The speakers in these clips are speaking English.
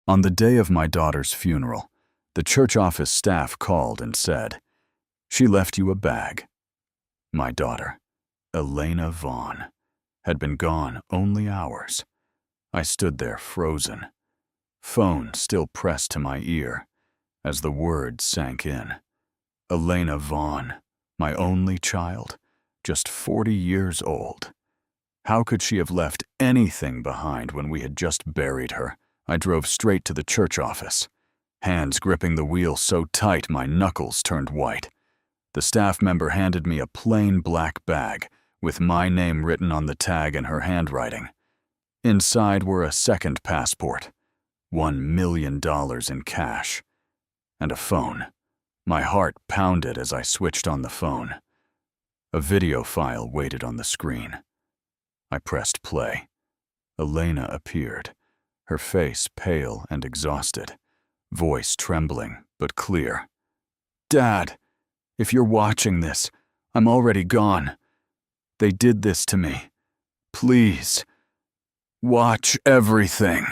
On the day of my daughter's funeral, the church office staff called and said, "She left you a bag." My daughter, Elena Vaughn, had been gone only hours. I stood there frozen, phone still pressed to my ear, as the words sank in. Elena Vaughn, my only child, just 40 years old. How could she have left anything behind when we had just buried her? I drove straight to the church office, hands gripping the wheel so tight my knuckles turned white. The staff member handed me a plain black bag with my name written on the tag in her handwriting. Inside were a second passport, $1 million in cash, and a phone. My heart pounded as I switched on the phone. A video file waited on the screen. I pressed play. Elena appeared, her face pale and exhausted, voice trembling but clear. "Dad, if you're watching this, I'm already gone. They did this to me. Please, watch everything.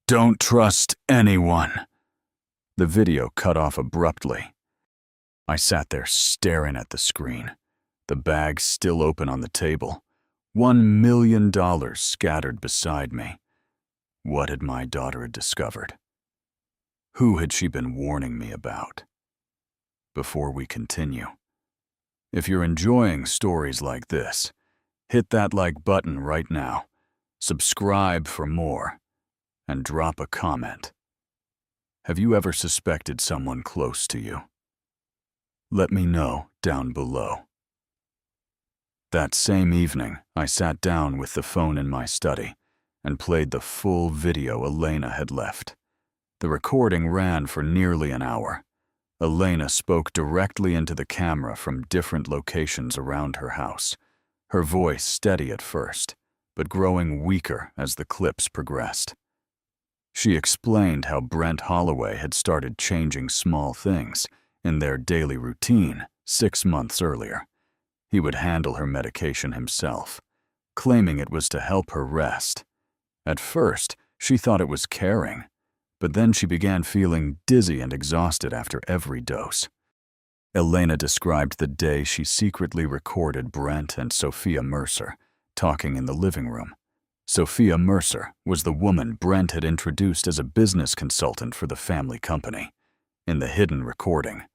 Don't trust anyone." The video cut off abruptly. I sat there staring at the screen, the bag still open on the table, $1 million scattered beside me. What had my daughter discovered? Who had she been warning me about? Before we continue, if you're enjoying stories like this, hit that like button right now, subscribe for more, and drop a comment. Have you ever suspected someone close to you? Let me know down below. That same evening, I sat down with the phone in my study and played the full video Elena had left. The recording ran for nearly an hour. Elena spoke directly into the camera from different locations around her house, her voice steady at first, but growing weaker as the clips progressed. She explained how Brent Holloway had started changing small things in their daily routine 6 months earlier. He would handle her medication himself, claiming it was to help her rest. At first, she thought it was caring, but then she began feeling dizzy and exhausted after every dose. Elena described the day she secretly recorded Brent and Sophia Mercer talking in the living room. Sophia Mercer was the woman Brent had introduced as a business consultant for the family company. In the hidden recording,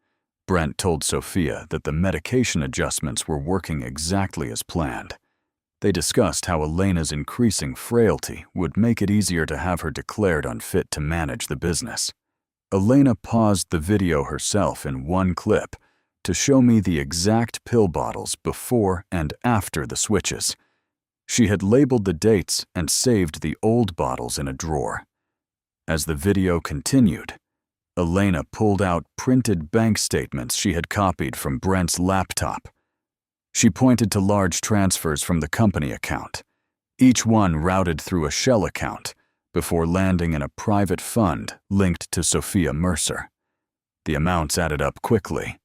Brent told Sophia that the medication adjustments were working exactly as planned. They discussed how Elena's increasing frailty would make it easier to have her declared unfit to manage the business. Elena paused the video herself in one clip to show me the exact pill bottles before and after the switches. She had labeled the dates and saved the old bottles in a drawer. As the video continued, Elena pulled out printed bank statements she had copied from Brent's laptop. She pointed to large transfers from the company account, each one routed through a shell account before landing in a private fund linked to Sophia Mercer. The amounts added up quickly,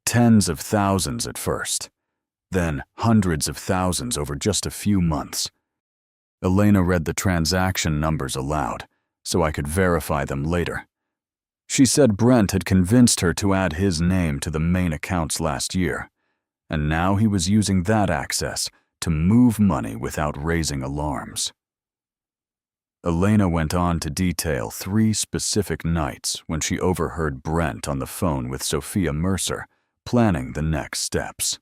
tens of thousands at first, then hundreds of thousands over just a few months. Elena read the transaction numbers aloud so I could verify them later. She said Brent had convinced her to add his name to the main accounts last year, and now he was using that access to move money without raising alarms. Elena went on to detail 3 specific nights when she overheard Brent on the phone with Sophia Mercer, planning the next steps.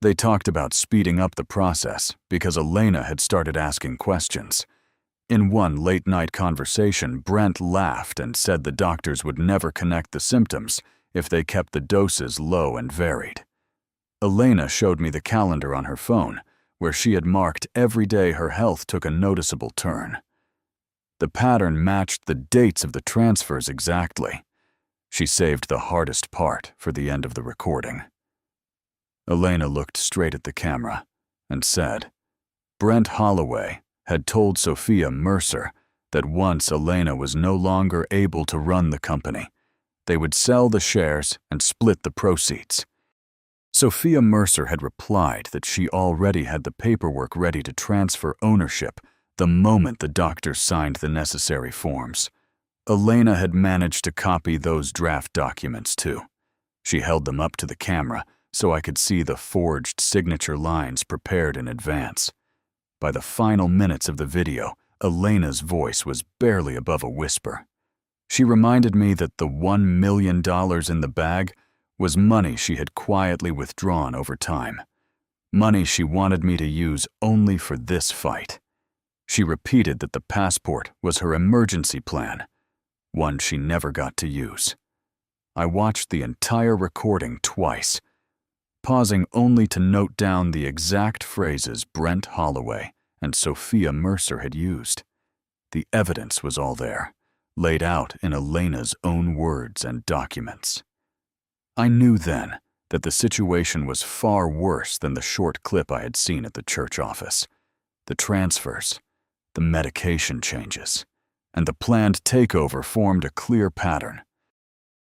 They talked about speeding up the process because Elena had started asking questions. In one late-night conversation, Brent laughed and said the doctors would never connect the symptoms if they kept the doses low and varied. Elena showed me the calendar on her phone, where she had marked every day her health took a noticeable turn. The pattern matched the dates of the transfers exactly. She saved the hardest part for the end of the recording. Elena looked straight at the camera and said, Brent Holloway had told Sophia Mercer that once Elena was no longer able to run the company, they would sell the shares and split the proceeds. Sophia Mercer had replied that she already had the paperwork ready to transfer ownership the moment the doctors signed the necessary forms. Elena had managed to copy those draft documents too. She held them up to the camera so I could see the forged signature lines prepared in advance. By the final minutes of the video, Elena's voice was barely above a whisper. She reminded me that the $1 million in the bag was money she had quietly withdrawn over time. Money she wanted me to use only for this fight. She repeated that the passport was her emergency plan, one she never got to use. I watched the entire recording twice, pausing only to note down the exact phrases Brent Holloway and Sophia Mercer had used. The evidence was all there, laid out in Elena's own words and documents. I knew then that the situation was far worse than the short clip I had seen at the church office. The transfers, the medication changes, and the planned takeover formed a clear pattern.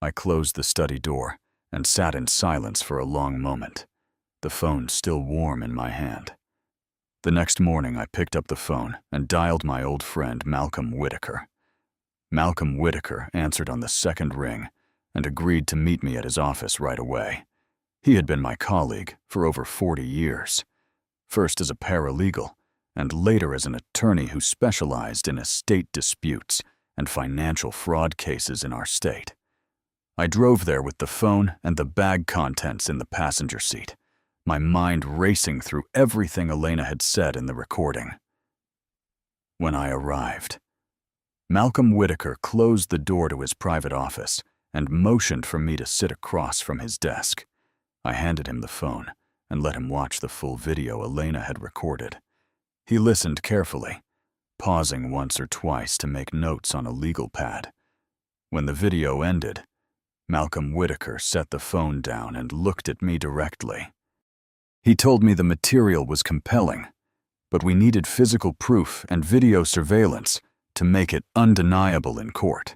I closed the study door and sat in silence for a long moment, the phone still warm in my hand. The next morning I picked up the phone and dialed my old friend Malcolm Whitaker. Malcolm Whitaker answered on the second ring and agreed to meet me at his office right away. He had been my colleague for over 40 years, first as a paralegal and later as an attorney who specialized in estate disputes and financial fraud cases in our state. I drove there with the phone and the bag contents in the passenger seat, my mind racing through everything Elena had said in the recording. When I arrived, Malcolm Whitaker closed the door to his private office and motioned for me to sit across from his desk. I handed him the phone and let him watch the full video Elena had recorded. He listened carefully, pausing once or twice to make notes on a legal pad. When the video ended, Malcolm Whitaker set the phone down and looked at me directly. He told me the material was compelling, but we needed physical proof and video surveillance to make it undeniable in court.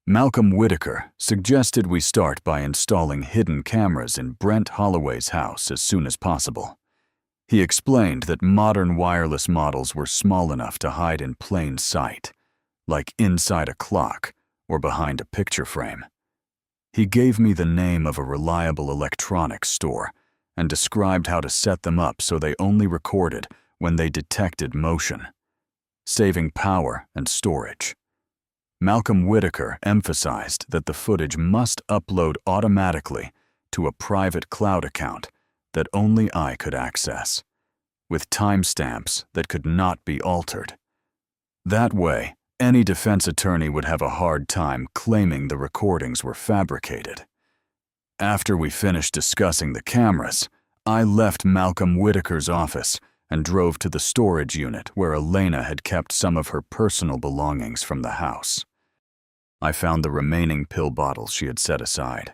Malcolm Whitaker suggested we start by installing hidden cameras in Brent Holloway's house as soon as possible. He explained that modern wireless models were small enough to hide in plain sight, like inside a clock or behind a picture frame. He gave me the name of a reliable electronics store and described how to set them up so they only recorded when they detected motion, saving power and storage. Malcolm Whitaker emphasized that the footage must upload automatically to a private cloud account that only I could access, with timestamps that could not be altered. That way, any defense attorney would have a hard time claiming the recordings were fabricated. After we finished discussing the cameras, I left Malcolm Whitaker's office and drove to the storage unit where Elena had kept some of her personal belongings from the house. I found the remaining pill bottles she had set aside,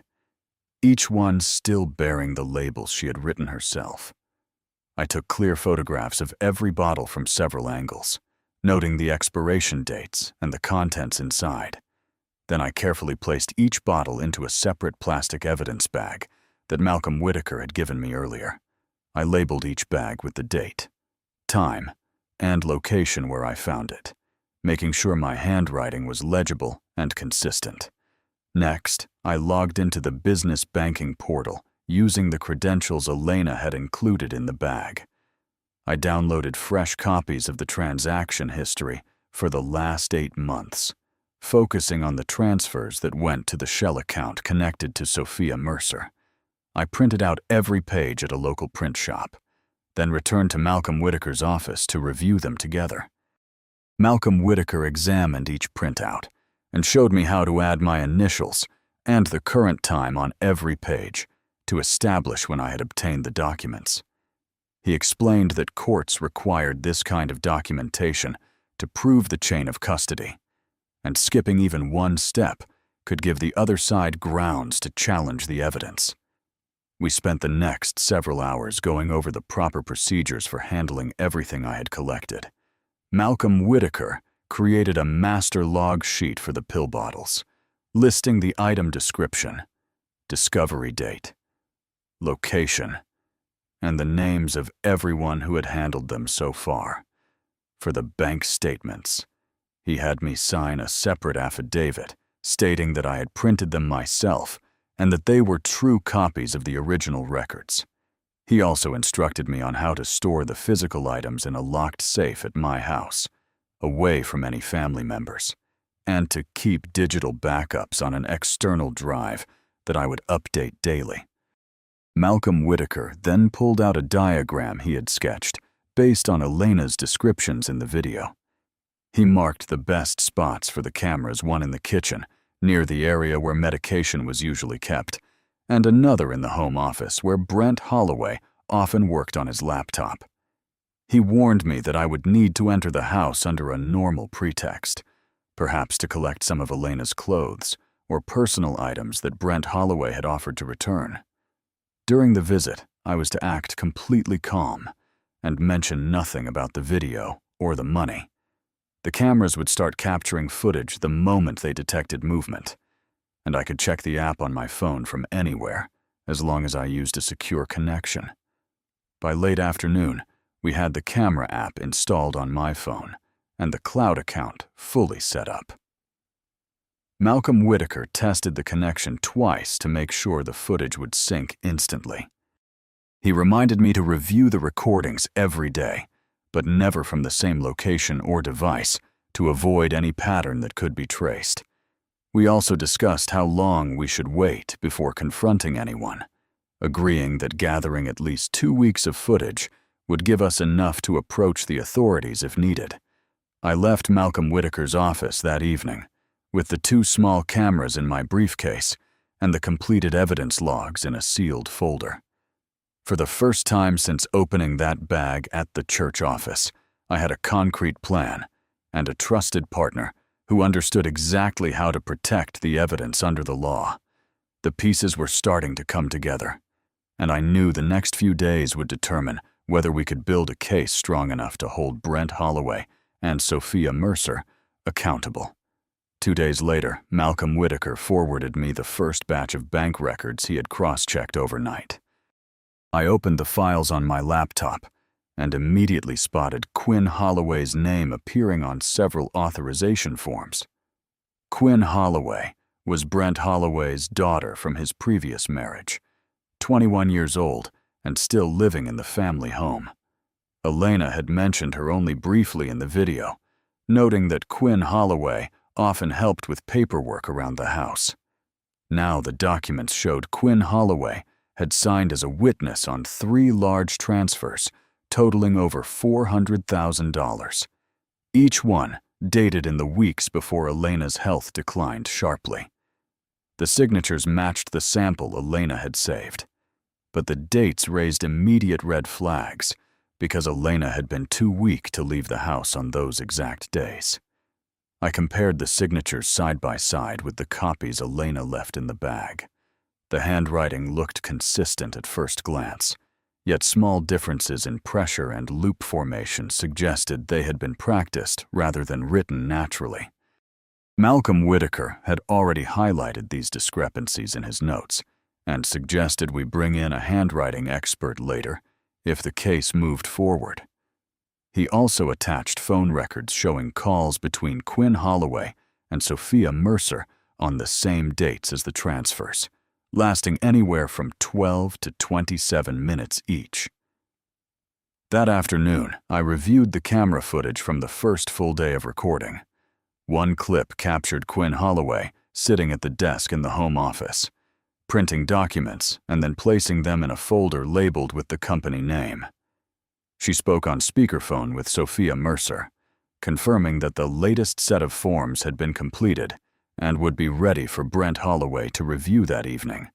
each one still bearing the labels she had written herself. I took clear photographs of every bottle from several angles, noting the expiration dates and the contents inside. Then I carefully placed each bottle into a separate plastic evidence bag that Malcolm Whitaker had given me earlier. I labeled each bag with the date, time, and location where I found it, making sure my handwriting was legible and consistent. Next, I logged into the business banking portal using the credentials Elena had included in the bag. I downloaded fresh copies of the transaction history for the last 8 months, focusing on the transfers that went to the shell account connected to Sophia Mercer. I printed out every page at a local print shop, then returned to Malcolm Whitaker's office to review them together. Malcolm Whitaker examined each printout and showed me how to add my initials and the current time on every page to establish when I had obtained the documents. He explained that courts required this kind of documentation to prove the chain of custody, and skipping even one step could give the other side grounds to challenge the evidence. We spent the next several hours going over the proper procedures for handling everything I had collected. Malcolm Whitaker created a master log sheet for the pill bottles, listing the item description, discovery date, location, and the names of everyone who had handled them so far. For the bank statements, He had me sign a separate affidavit stating that I had printed them myself and that they were true copies of the original records. He also instructed me on how to store the physical items in a locked safe at my house, away from any family members, and to keep digital backups on an external drive that I would update daily. Malcolm Whitaker then pulled out a diagram he had sketched based on Elena's descriptions in the video. He marked the best spots for the cameras, one in the kitchen, near the area where medication was usually kept, and another in the home office where Brent Holloway often worked on his laptop. He warned me that I would need to enter the house under a normal pretext, perhaps to collect some of Elena's clothes or personal items that Brent Holloway had offered to return. During the visit, I was to act completely calm and mention nothing about the video or the money. The cameras would start capturing footage the moment they detected movement, and I could check the app on my phone from anywhere, as long as I used a secure connection. By late afternoon, we had the camera app installed on my phone, and the cloud account fully set up. Malcolm Whitaker tested the connection twice to make sure the footage would sync instantly. He reminded me to review the recordings every day, but never from the same location or device, to avoid any pattern that could be traced. We also discussed how long we should wait before confronting anyone, agreeing that gathering at least 2 weeks of footage would give us enough to approach the authorities if needed. I left Malcolm Whitaker's office that evening, with the 2 small cameras in my briefcase and the completed evidence logs in a sealed folder. For the first time since opening that bag at the church office, I had a concrete plan and a trusted partner who understood exactly how to protect the evidence under the law. The pieces were starting to come together, and I knew the next few days would determine whether we could build a case strong enough to hold Brent Holloway and Sophia Mercer accountable. 2 days later, Malcolm Whitaker forwarded me the first batch of bank records he had cross-checked overnight. I opened the files on my laptop and immediately spotted Quinn Holloway's name appearing on several authorization forms. Quinn Holloway was Brent Holloway's daughter from his previous marriage, 21 years old and still living in the family home. Elena had mentioned her only briefly in the video, noting that Quinn Holloway often helped with paperwork around the house. Now the documents showed Quinn Holloway had signed as a witness on 3 large transfers totaling over $400,000, each one dated in the weeks before Elena's health declined sharply. The signatures matched the sample Elena had saved, but the dates raised immediate red flags because Elena had been too weak to leave the house on those exact days. I compared the signatures side by side with the copies Elena left in the bag. The handwriting looked consistent at first glance, yet small differences in pressure and loop formation suggested they had been practiced rather than written naturally. Malcolm Whitaker had already highlighted these discrepancies in his notes and suggested we bring in a handwriting expert later if the case moved forward. He also attached phone records showing calls between Quinn Holloway and Sophia Mercer on the same dates as the transfers, lasting anywhere from 12 to 27 minutes each. That afternoon, I reviewed the camera footage from the first full day of recording. One clip captured Quinn Holloway sitting at the desk in the home office, printing documents and then placing them in a folder labeled with the company name. She spoke on speakerphone with Sophia Mercer, confirming that the latest set of forms had been completed and would be ready for Brent Holloway to review that evening.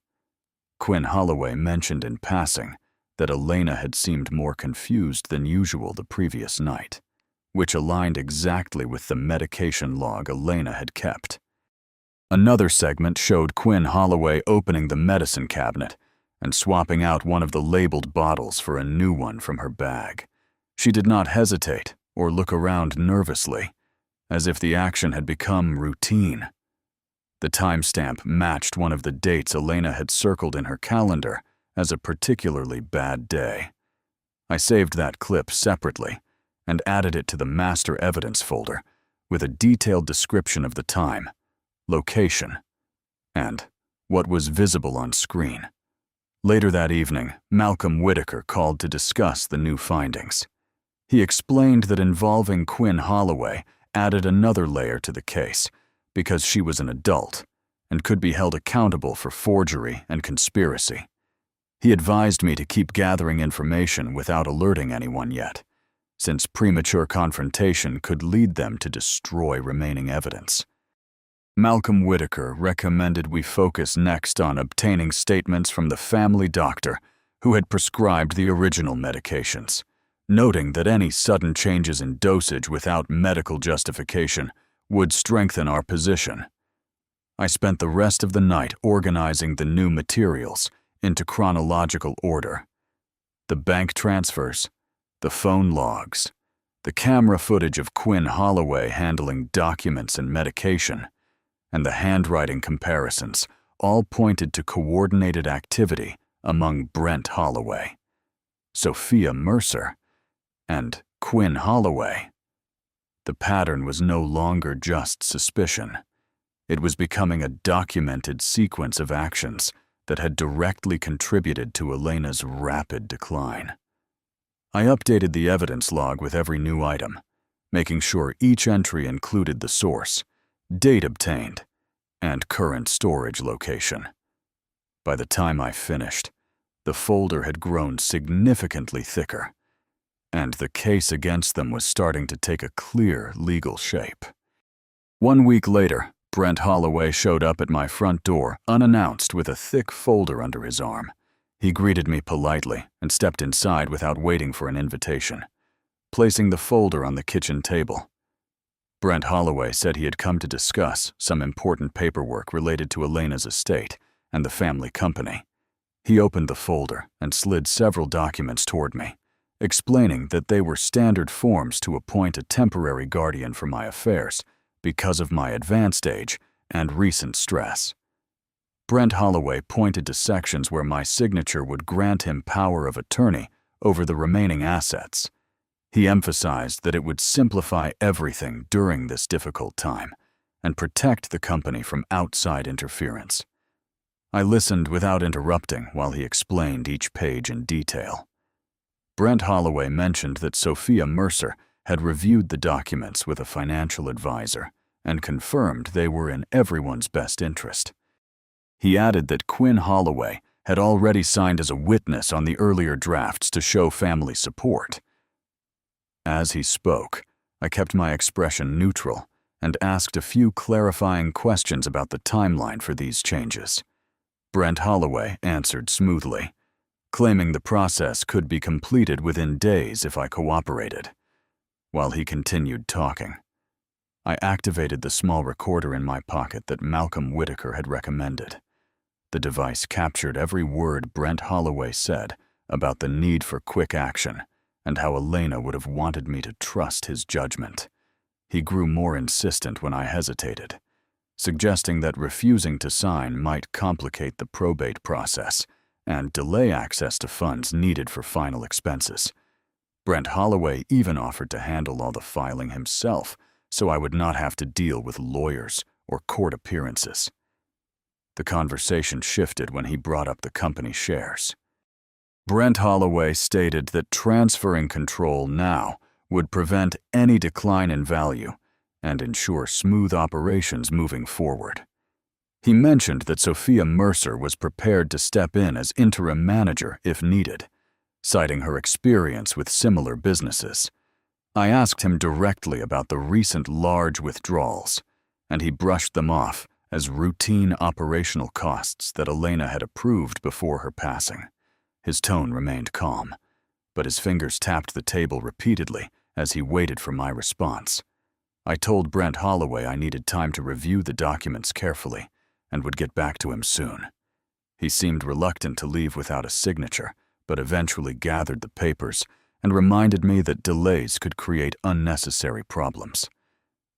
Quinn Holloway mentioned in passing that Elena had seemed more confused than usual the previous night, which aligned exactly with the medication log Elena had kept. Another segment showed Quinn Holloway opening the medicine cabinet and swapping out one of the labeled bottles for a new one from her bag. She did not hesitate or look around nervously, as if the action had become routine. The timestamp matched one of the dates Elena had circled in her calendar as a particularly bad day. I saved that clip separately and added it to the master evidence folder, with a detailed description of the time, location, and what was visible on screen. Later that evening, Malcolm Whitaker called to discuss the new findings. He explained that involving Quinn Holloway added another layer to the case because she was an adult and could be held accountable for forgery and conspiracy. He advised me to keep gathering information without alerting anyone yet, since premature confrontation could lead them to destroy remaining evidence. Malcolm Whitaker recommended we focus next on obtaining statements from the family doctor who had prescribed the original medications, noting that any sudden changes in dosage without medical justification would strengthen our position. I spent the rest of the night organizing the new materials into chronological order. The bank transfers, the phone logs, the camera footage of Quinn Holloway handling documents and medication, and the handwriting comparisons all pointed to coordinated activity among Brent Holloway, Sophia Mercer, and Quinn Holloway. The pattern was no longer just suspicion. It was becoming a documented sequence of actions that had directly contributed to Elena's rapid decline. I updated the evidence log with every new item, making sure each entry included the source, date obtained, and current storage location. By the time I finished, the folder had grown significantly thicker, and the case against them was starting to take a clear legal shape. 1 week later, Brent Holloway showed up at my front door unannounced with a thick folder under his arm. He greeted me politely and stepped inside without waiting for an invitation, placing the folder on the kitchen table. Brent Holloway said he had come to discuss some important paperwork related to Elena's estate and the family company. He opened the folder and slid several documents toward me, explaining that they were standard forms to appoint a temporary guardian for my affairs because of my advanced age and recent stress. Brent Holloway pointed to sections where my signature would grant him power of attorney over the remaining assets. He emphasized that it would simplify everything during this difficult time and protect the company from outside interference. I listened without interrupting while he explained each page in detail. Brent Holloway mentioned that Sophia Mercer had reviewed the documents with a financial advisor and confirmed they were in everyone's best interest. He added that Quinn Holloway had already signed as a witness on the earlier drafts to show family support. As he spoke, I kept my expression neutral and asked a few clarifying questions about the timeline for these changes. Brent Holloway answered smoothly, claiming the process could be completed within days if I cooperated. While he continued talking, I activated the small recorder in my pocket that Malcolm Whitaker had recommended. The device captured every word Brent Holloway said about the need for quick action and how Elena would have wanted me to trust his judgment. He grew more insistent when I hesitated, suggesting that refusing to sign might complicate the probate process and delay access to funds needed for final expenses. Brent Holloway even offered to handle all the filing himself so I would not have to deal with lawyers or court appearances. The conversation shifted when he brought up the company shares. Brent Holloway stated that transferring control now would prevent any decline in value and ensure smooth operations moving forward. He mentioned that Sophia Mercer was prepared to step in as interim manager if needed, citing her experience with similar businesses. I asked him directly about the recent large withdrawals, and he brushed them off as routine operational costs that Elena had approved before her passing. His tone remained calm, but his fingers tapped the table repeatedly as he waited for my response. I told Brent Holloway I needed time to review the documents carefully and would get back to him soon. He seemed reluctant to leave without a signature, but eventually gathered the papers and reminded me that delays could create unnecessary problems.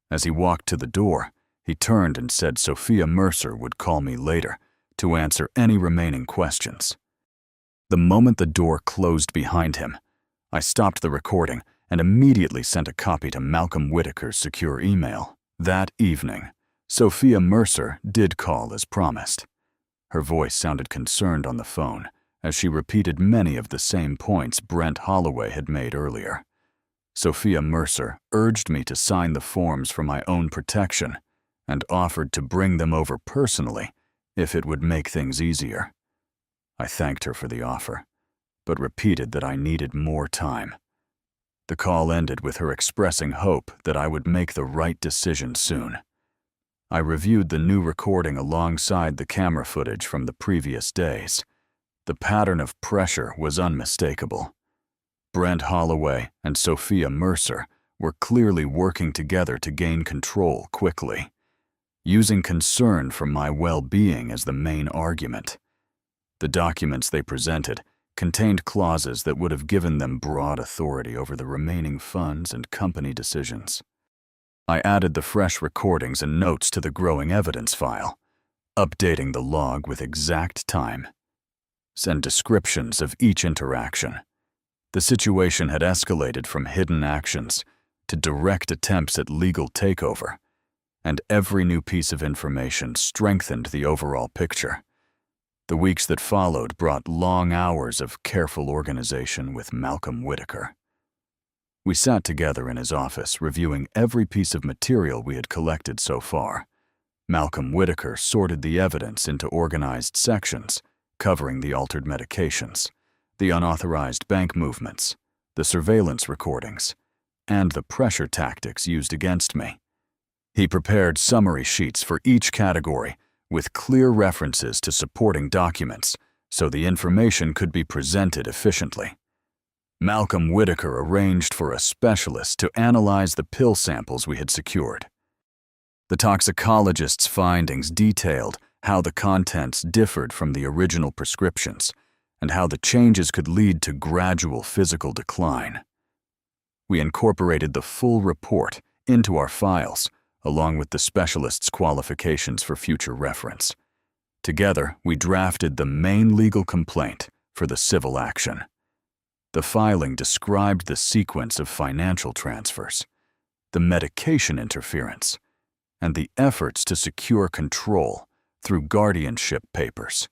As he walked to the door, he turned and said Sophia Mercer would call me later to answer any remaining questions. The moment the door closed behind him, I stopped the recording and immediately sent a copy to Malcolm Whitaker's secure email. That evening, Sophia Mercer did call as promised. Her voice sounded concerned on the phone as she repeated many of the same points Brent Holloway had made earlier. Sophia Mercer urged me to sign the forms for my own protection and offered to bring them over personally if it would make things easier. I thanked her for the offer, but repeated that I needed more time. The call ended with her expressing hope that I would make the right decision soon. I reviewed the new recording alongside the camera footage from the previous days. The pattern of pressure was unmistakable. Brent Holloway and Sophia Mercer were clearly working together to gain control quickly, using concern for my well-being as the main argument. The documents they presented contained clauses that would have given them broad authority over the remaining funds and company decisions. I added the fresh recordings and notes to the growing evidence file, updating the log with exact time and descriptions of each interaction. The situation had escalated from hidden actions to direct attempts at legal takeover, and every new piece of information strengthened the overall picture. The weeks that followed brought long hours of careful organization with Malcolm Whitaker. We sat together in his office, reviewing every piece of material we had collected so far. Malcolm Whitaker sorted the evidence into organized sections, covering the altered medications, the unauthorized bank movements, the surveillance recordings, and the pressure tactics used against me. He prepared summary sheets for each category with clear references to supporting documents so the information could be presented efficiently. Malcolm Whitaker arranged for a specialist to analyze the pill samples we had secured. The toxicologist's findings detailed how the contents differed from the original prescriptions and how the changes could lead to gradual physical decline. We incorporated the full report into our files, along with the specialist's qualifications for future reference. Together, we drafted the main legal complaint for the civil action. The filing described the sequence of financial transfers, the medication interference, and the efforts to secure control through guardianship papers.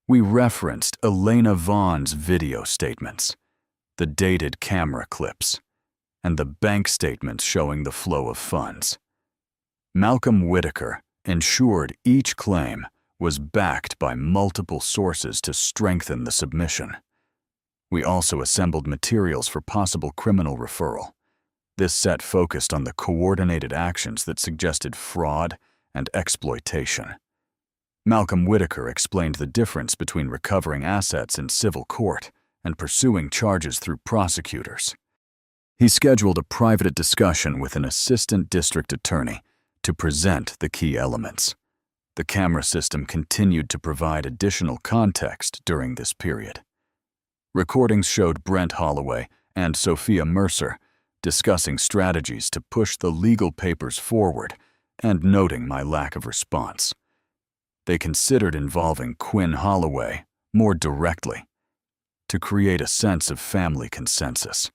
We referenced Elena Vaughn's video statements, the dated camera clips, and the bank statements showing the flow of funds. Malcolm Whitaker ensured each claim was backed by multiple sources to strengthen the submission. We also assembled materials for possible criminal referral. This set focused on the coordinated actions that suggested fraud and exploitation. Malcolm Whitaker explained the difference between recovering assets in civil court and pursuing charges through prosecutors. He scheduled a private discussion with an assistant district attorney to present the key elements. The camera system continued to provide additional context during this period. Recordings showed Brent Holloway and Sophia Mercer discussing strategies to push the legal papers forward and noting my lack of response. They considered involving Quinn Holloway more directly to create a sense of family consensus.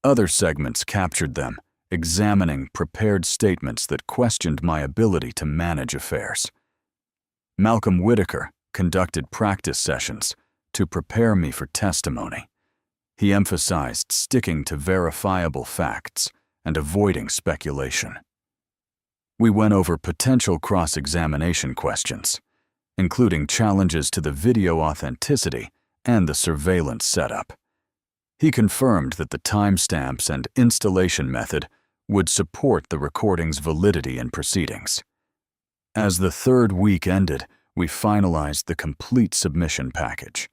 Other segments captured them, examining prepared statements that questioned my ability to manage affairs. Malcolm Whitaker conducted practice sessions to prepare me for testimony. He emphasized sticking to verifiable facts and avoiding speculation. We went over potential cross-examination questions, including challenges to the video authenticity and the surveillance setup. He confirmed that the timestamps and installation method would support the recording's validity in proceedings. As the third week ended, we finalized the complete submission package.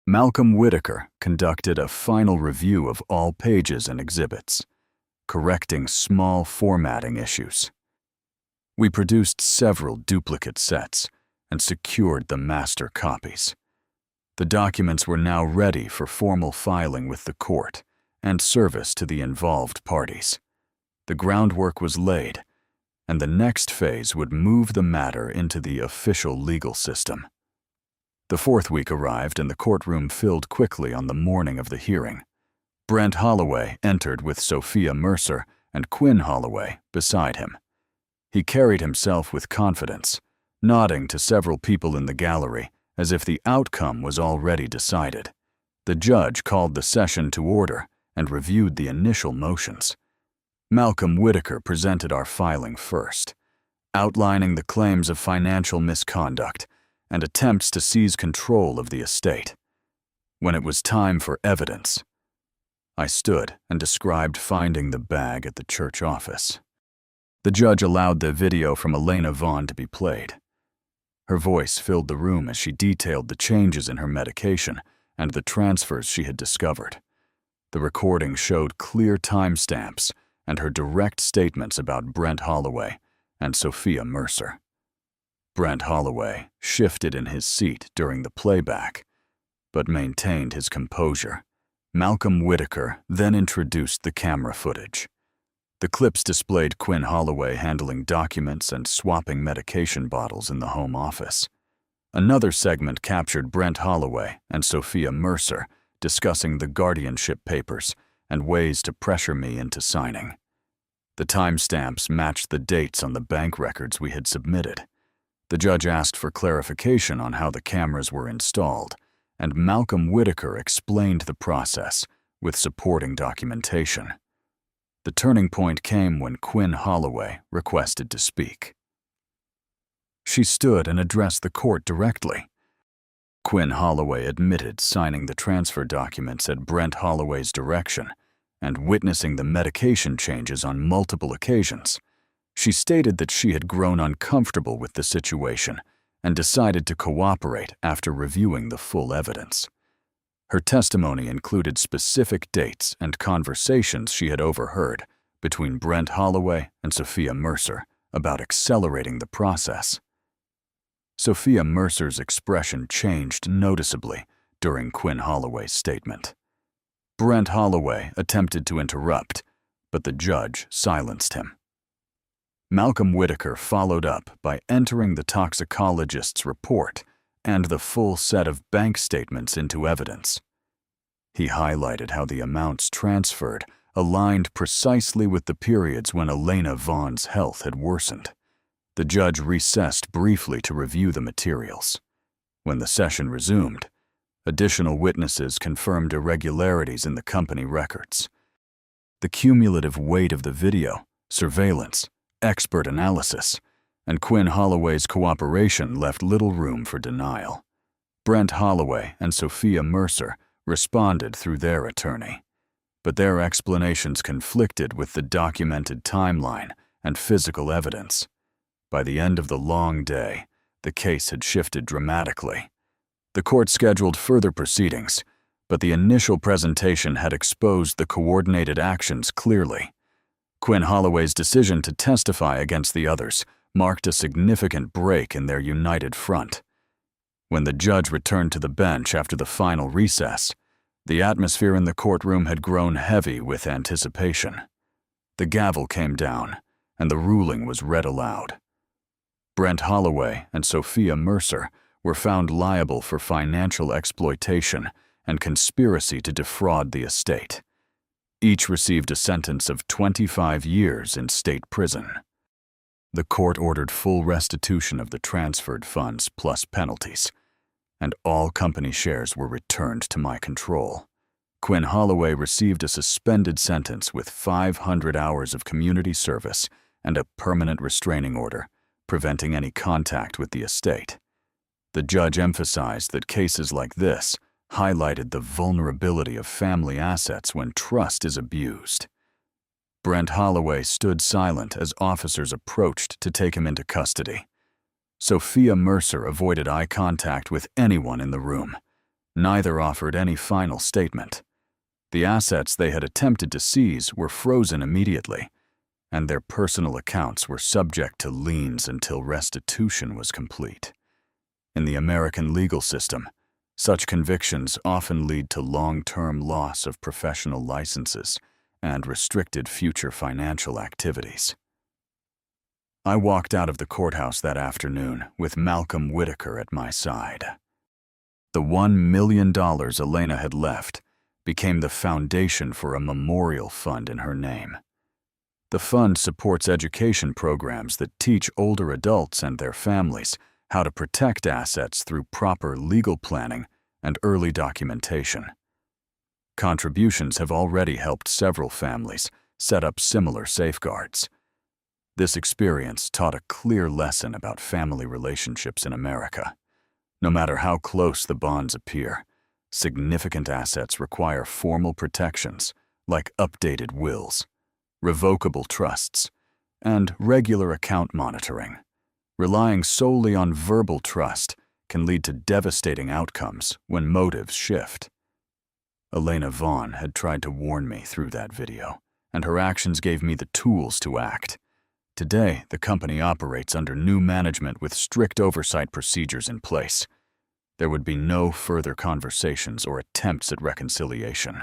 Malcolm Whitaker conducted a final review of all pages and exhibits, correcting small formatting issues. We produced several duplicate sets and secured the master copies. The documents were now ready for formal filing with the court and service to the involved parties. The groundwork was laid, and the next phase would move the matter into the official legal system. The fourth week arrived and the courtroom filled quickly on the morning of the hearing. Brent Holloway entered with Sophia Mercer and Quinn Holloway beside him. He carried himself with confidence, nodding to several people in the gallery as if the outcome was already decided. The judge called the session to order and reviewed the initial motions. Malcolm Whitaker presented our filing first, outlining the claims of financial misconduct and attempts to seize control of the estate. When it was time for evidence, I stood and described finding the bag at the church office. The judge allowed the video from Elena Vaughn to be played. Her voice filled the room as she detailed the changes in her medication and the transfers she had discovered. The recording showed clear timestamps and her direct statements about Brent Holloway and Sophia Mercer. Brent Holloway shifted in his seat during the playback, but maintained his composure. Malcolm Whitaker then introduced the camera footage. The clips displayed Quinn Holloway handling documents and swapping medication bottles in the home office. Another segment captured Brent Holloway and Sophia Mercer discussing the guardianship papers and ways to pressure me into signing. The timestamps matched the dates on the bank records we had submitted. The judge asked for clarification on how the cameras were installed, and Malcolm Whitaker explained the process with supporting documentation. The turning point came when Quinn Holloway requested to speak. She stood and addressed the court directly. Quinn Holloway admitted signing the transfer documents at Brent Holloway's direction and witnessing the medication changes on multiple occasions. She stated that she had grown uncomfortable with the situation and decided to cooperate after reviewing the full evidence. Her testimony included specific dates and conversations she had overheard between Brent Holloway and Sophia Mercer about accelerating the process. Sophia Mercer's expression changed noticeably during Quinn Holloway's statement. Brent Holloway attempted to interrupt, but the judge silenced him. Malcolm Whitaker followed up by entering the toxicologist's report and the full set of bank statements into evidence. He highlighted how the amounts transferred aligned precisely with the periods when Elena Vaughn's health had worsened. The judge recessed briefly to review the materials. When the session resumed, additional witnesses confirmed irregularities in the company records. The cumulative weight of the video, surveillance, expert analysis, and Quinn Holloway's cooperation left little room for denial. Brent Holloway and Sophia Mercer responded through their attorney, but their explanations conflicted with the documented timeline and physical evidence. By the end of the long day, the case had shifted dramatically. The court scheduled further proceedings, but the initial presentation had exposed the coordinated actions clearly. Quinn Holloway's decision to testify against the others marked a significant break in their united front. When the judge returned to the bench after the final recess, the atmosphere in the courtroom had grown heavy with anticipation. The gavel came down, and the ruling was read aloud. Brent Holloway and Sophia Mercer were found liable for financial exploitation and conspiracy to defraud the estate. Each received a sentence of 25 years in state prison. The court ordered full restitution of the transferred funds plus penalties, and all company shares were returned to my control. Quinn Holloway received a suspended sentence with 500 hours of community service and a permanent restraining order, preventing any contact with the estate. The judge emphasized that cases like this highlighted the vulnerability of family assets when trust is abused. Brent Holloway stood silent as officers approached to take him into custody. Sophia Mercer avoided eye contact with anyone in the room. Neither offered any final statement. The assets they had attempted to seize were frozen immediately, and their personal accounts were subject to liens until restitution was complete. In the American legal system, such convictions often lead to long-term loss of professional licenses and restricted future financial activities. I walked out of the courthouse that afternoon with Malcolm Whitaker at my side. The $1 million Elena had left became the foundation for a memorial fund in her name. The fund supports education programs that teach older adults and their families how to protect assets through proper legal planning and early documentation. Contributions have already helped several families set up similar safeguards. This experience taught a clear lesson about family relationships in America. No matter how close the bonds appear, significant assets require formal protections like updated wills, revocable trusts, and regular account monitoring. Relying solely on verbal trust can lead to devastating outcomes when motives shift. Elena Vaughn had tried to warn me through that video, and her actions gave me the tools to act. Today, the company operates under new management with strict oversight procedures in place. There would be no further conversations or attempts at reconciliation.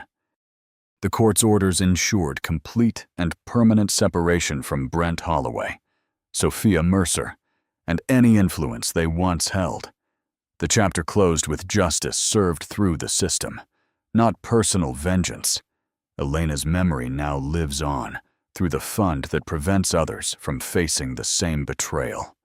The court's orders ensured complete and permanent separation from Brent Holloway, Sophia Mercer, and any influence they once held. The chapter closed with justice served through the system, not personal vengeance. Elena's memory now lives on through the fund that prevents others from facing the same betrayal.